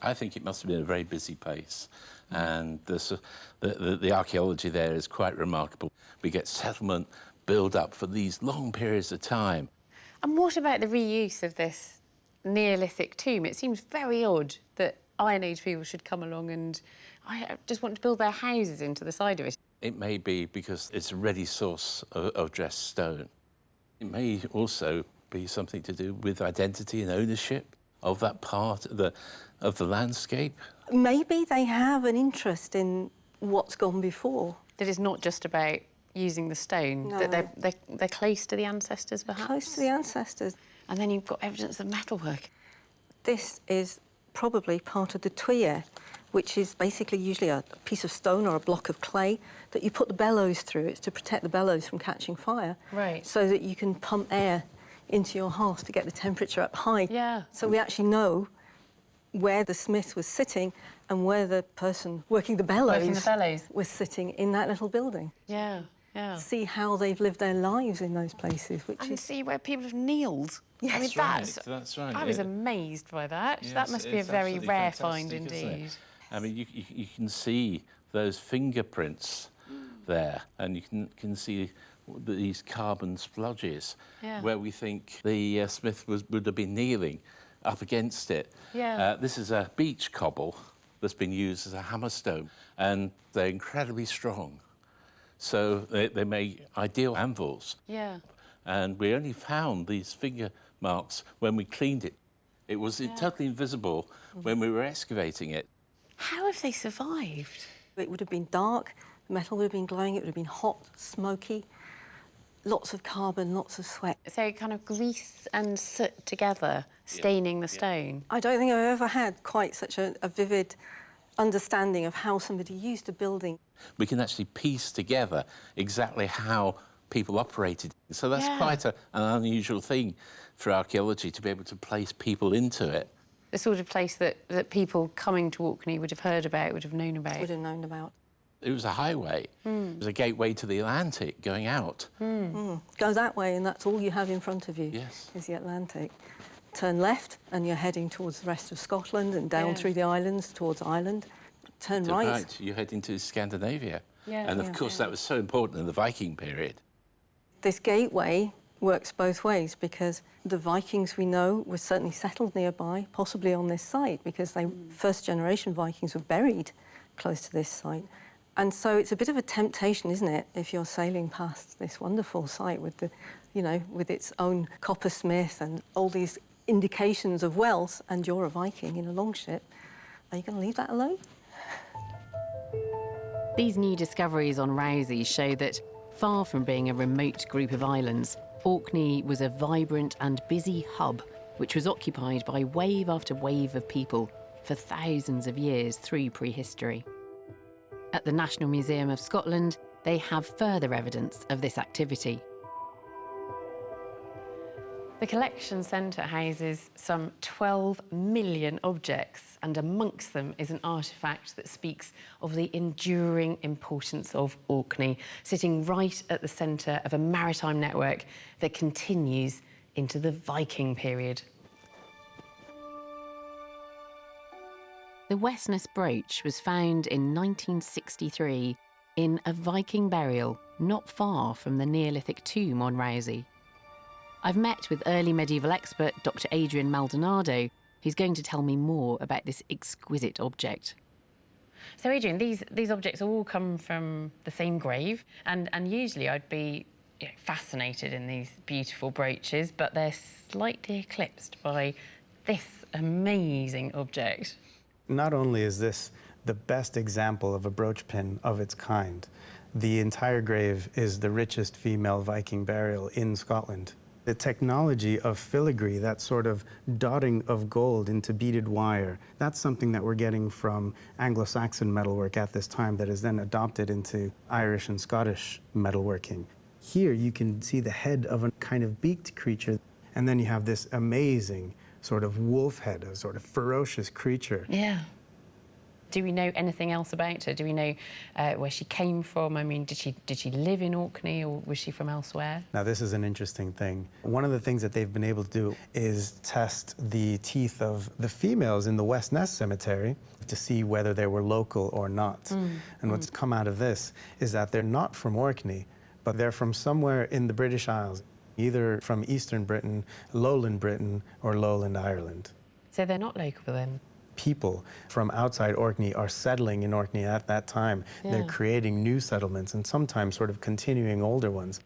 I think it must have been a very busy place, and the archaeology there is quite remarkable. We get settlement build up for these long periods of time. And what about the reuse of this Neolithic tomb? It seems very odd that Iron Age people should come along and just want to build their houses into the side of it. It may be because it's a ready source of dressed stone. It may also be something to do with identity and ownership of that part of the landscape. Maybe they have an interest in what's gone before. That it's not just about using the stone, No. that they're close to the ancestors, perhaps? Close to the ancestors. And then you've got evidence of metalwork. This is probably part of the tuyer, which is basically usually a piece of stone or a block of clay that you put the bellows through. It's to protect the bellows from catching fire. Right. So that you can pump air into your hearth to get the temperature up high. Yeah. So we actually know where the smith was sitting and where the person working the bellows, was sitting in that little building. Yeah, yeah. See how they've lived their lives in those places, which and is... see where people have kneeled. Yes. I mean, That's right. I was amazed by that. Yes, that must be a it's very absolutely rare fantastic, find isn't it? indeed. I mean, you can see those fingerprints there, and you can see these carbon splodges where we think the smith would have been kneeling up against it. Yeah. This is a beech cobble that's been used as a hammerstone, and they're incredibly strong. So they make ideal anvils. Yeah. And we only found these finger marks when we cleaned it. It was totally invisible when we were excavating it. How have they survived? It would have been dark, the metal would have been glowing, it would have been hot, smoky, lots of carbon, lots of sweat. So kind of grease and soot together, staining the stone. I don't think I've ever had quite such a vivid understanding of how somebody used a building. We can actually piece together exactly how people operated. So that's quite an unusual thing for archaeology, to be able to place people into it. The sort of place that people coming to Orkney would have heard about, would have known about. Would have known about. It was a highway. It was a gateway to the Atlantic going out. Go that way and that's all you have in front of you, is the Atlantic. Turn left and you're heading towards the rest of Scotland and down through the islands towards Ireland. Turn right. You're heading to Scandinavia. Yeah. And of course that was so important in the Viking period. This gateway works both ways because the Vikings we know were certainly settled nearby, possibly on this site, because first generation Vikings were buried close to this site. And so it's a bit of a temptation, isn't it, if you're sailing past this wonderful site with the, with its own coppersmith and all these indications of wealth, and you're a Viking in a longship. Are you going to leave that alone? These new discoveries on Rousey show that, far from being a remote group of islands, Orkney was a vibrant and busy hub which was occupied by wave after wave of people for thousands of years through prehistory. At the National Museum of Scotland, they have further evidence of this activity. The collection centre houses some 12 million objects, and amongst them is an artefact that speaks of the enduring importance of Orkney, sitting right at the centre of a maritime network that continues into the Viking period. The Westness brooch was found in 1963 in a Viking burial not far from the Neolithic tomb on Rousey. I've met with early medieval expert Dr. Adrian Maldonado, who's going to tell me more about this exquisite object. So, Adrian, these objects all come from the same grave, and usually I'd be fascinated in these beautiful brooches, but they're slightly eclipsed by this amazing object. Not only is this the best example of a brooch pin of its kind, the entire grave is the richest female Viking burial in Scotland. The technology of filigree, that sort of dotting of gold into beaded wire, that's something that we're getting from Anglo-Saxon metalwork at this time that is then adopted into Irish and Scottish metalworking. Here you can see the head of a kind of beaked creature, and then you have this amazing sort of wolf head, a sort of ferocious creature. Yeah. Do we know anything else about her? Do we know where she came from? I mean, did she live in Orkney, or was she from elsewhere? Now, this is an interesting thing. One of the things that they've been able to do is test the teeth of the females in the West Ness Cemetery to see whether they were local or not. And what's come out of this is that they're not from Orkney, but they're from somewhere in the British Isles, either from Eastern Britain, Lowland Britain, or Lowland Ireland. So they're not local then? People from outside Orkney are settling in Orkney at that time. Yeah. They're creating new settlements and sometimes sort of continuing older ones.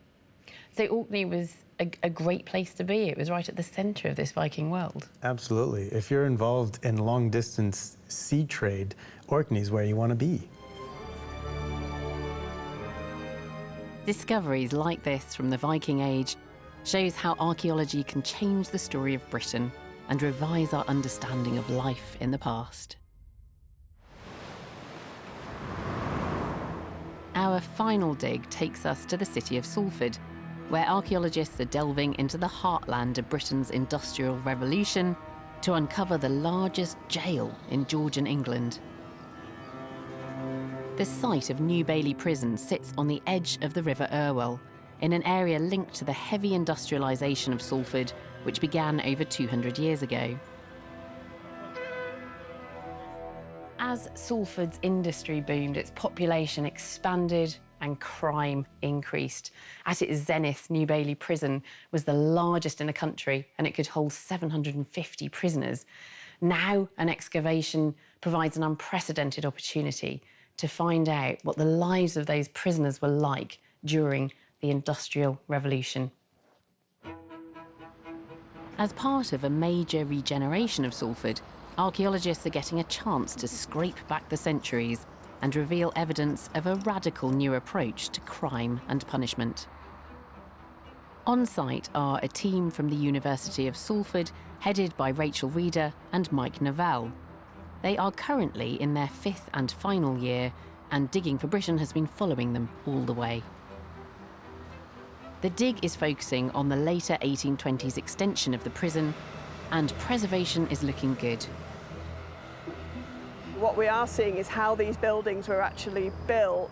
So Orkney was a great place to be. It was right at the centre of this Viking world. Absolutely. If you're involved in long-distance sea trade, Orkney's where you want to be. Discoveries like this from the Viking Age shows how archaeology can change the story of Britain and revise our understanding of life in the past. Our final dig takes us to the city of Salford, where archaeologists are delving into the heartland of Britain's Industrial Revolution to uncover the largest jail in Georgian England. The site of New Bailey Prison sits on the edge of the River Irwell, in an area linked to the heavy industrialisation of Salford, which began over 200 years ago. As Salford's industry boomed, its population expanded and crime increased. At its zenith, New Bailey Prison was the largest in the country, and it could hold 750 prisoners. Now, an excavation provides an unprecedented opportunity to find out what the lives of those prisoners were like during the Industrial Revolution. As part of a major regeneration of Salford, archaeologists are getting a chance to scrape back the centuries and reveal evidence of a radical new approach to crime and punishment. On site are a team from the University of Salford, headed by Rachel Reeder and Mike Novell. They are currently in their 5th and final year, and Digging for Britain has been following them all the way. The dig is focusing on the later 1820s extension of the prison, and preservation is looking good. What we are seeing is how these buildings were actually built.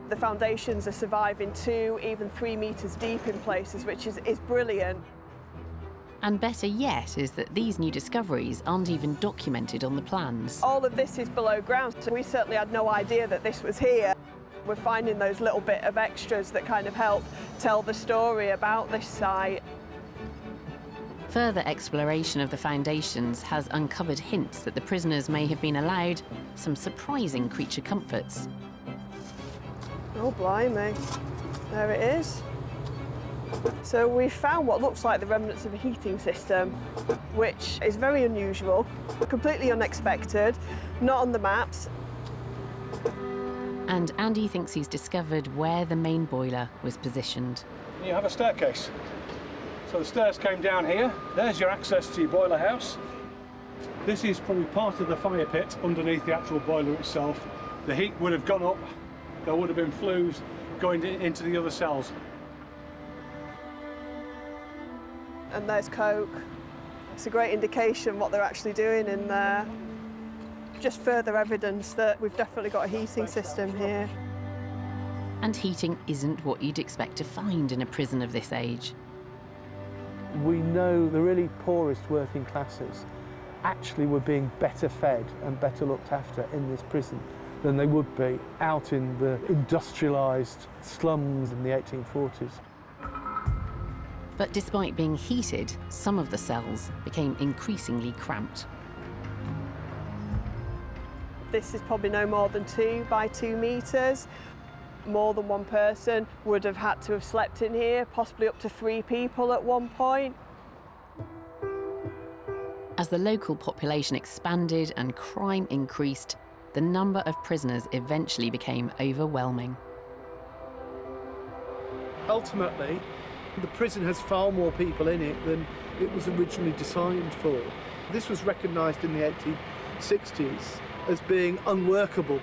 The foundations are surviving 2, even 3 metres deep in places, which is brilliant. And better yet is that these new discoveries aren't even documented on the plans. All of this is below ground, so we certainly had no idea that this was here. We're finding those little bit of extras that kind of help tell the story about this site. Further exploration of the foundations has uncovered hints that the prisoners may have been allowed some surprising creature comforts. Oh, blimey. There it is. So we found what looks like the remnants of a heating system, which is very unusual, completely unexpected, not on the maps. And Andy thinks he's discovered where the main boiler was positioned. You have a staircase. So the stairs came down here. There's your access to your boiler house. This is probably part of the fire pit underneath the actual boiler itself. The heat would have gone up. There would have been flues going into the other cells. And there's coke. It's a great indication what they're actually doing in there. Just further evidence that we've definitely got a heating system here. And heating isn't what you'd expect to find in a prison of this age. We know the really poorest working classes actually were being better fed and better looked after in this prison than they would be out in the industrialised slums in the 1840s. But despite being heated, some of the cells became increasingly cramped. This is probably no more than 2 by 2 metres. More than one person would have had to have slept in here, possibly up to 3 people at one point. As the local population expanded and crime increased, the number of prisoners eventually became overwhelming. Ultimately, The prison has far more people in it than it was originally designed for. This was recognised in the 1860s as being unworkable.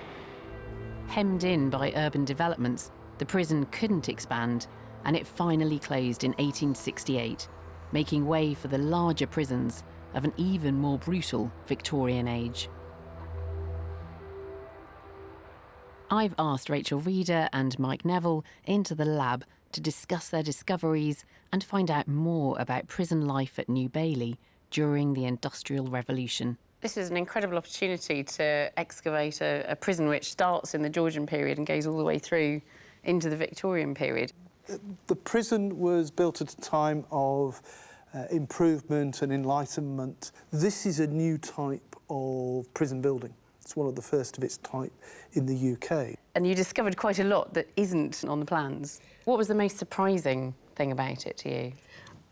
Hemmed in by urban developments, the prison couldn't expand, and it finally closed in 1868, making way for the larger prisons of an even more brutal Victorian age. I've asked Rachel Reeder and Mike Neville into the lab to discuss their discoveries and find out more about prison life at New Bailey during the Industrial Revolution. This is an incredible opportunity to excavate a prison which starts in the Georgian period and goes all the way through into the Victorian period. The prison was built at a time of improvement and enlightenment. This is a new type of prison building. It's one of the first of its type in the UK. And you discovered quite a lot that isn't on the plans. What was the most surprising thing about it to you?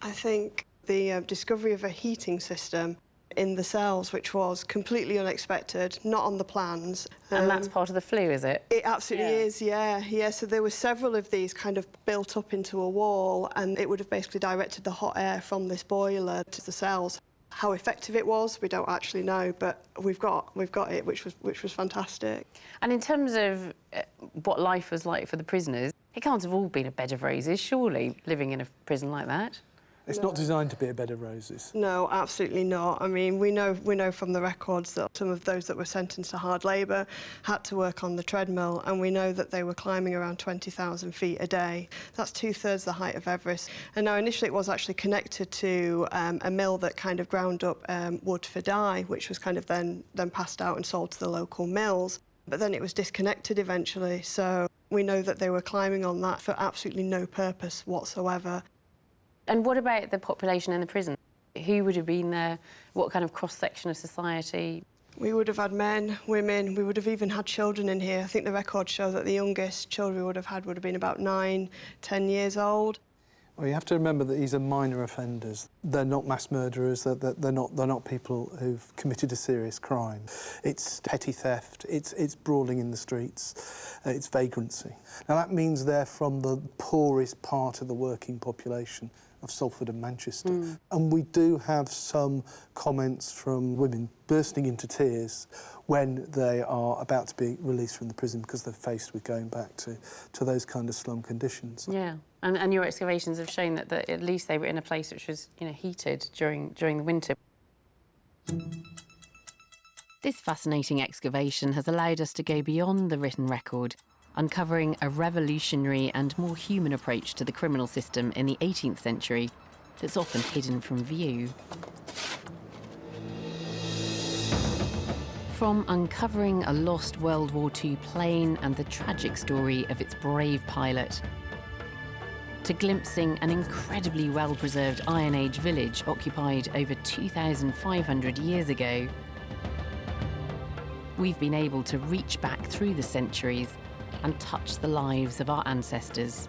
I think the discovery of a heating system in the cells, which was completely unexpected, not on the plans. And that's part of the flue, is it? It absolutely is, yeah. So there were several of these kind of built up into a wall, and it would have basically directed the hot air from this boiler to the cells. How effective it was, we don't actually know, but we've got it, which was fantastic. And in terms of what life was like for the prisoners, it can't have all been a bed of roses, surely, living in a prison like that. It's not designed to be a bed of roses. No, absolutely not. I mean, we know from the records that some of those that were sentenced to hard labour had to work on the treadmill, and we know that they were climbing around 20,000 feet a day. That's 2/3 the height of Everest. And now, initially, it was actually connected to a mill that kind of ground up wood for dye, which was kind of then passed out and sold to the local mills. But then it was disconnected eventually, so we know that they were climbing on that for absolutely no purpose whatsoever. And what about the population in the prison? Who would have been there? What kind of cross-section of society? We would have had men, women, we would have even had children in here. I think the records show that the youngest children we would have had would have been about 9, 10 years old. Well, you have to remember that these are minor offenders. They're not mass murderers, they're not people who've committed a serious crime. It's petty theft, it's brawling in the streets, it's vagrancy. Now that means they're from the poorest part of the working population of Salford and Manchester. And we do have some comments from women bursting into tears when they are about to be released from the prison because they're faced with going back to those kind of slum conditions. Yeah, and your excavations have shown that at least they were in a place which was, heated during the winter. This fascinating excavation has allowed us to go beyond the written record, uncovering a revolutionary and more human approach to the criminal system in the 18th century that's often hidden from view. From uncovering a lost World War II plane and the tragic story of its brave pilot, to glimpsing an incredibly well-preserved Iron Age village occupied over 2,500 years ago, we've been able to reach back through the centuries and touch the lives of our ancestors.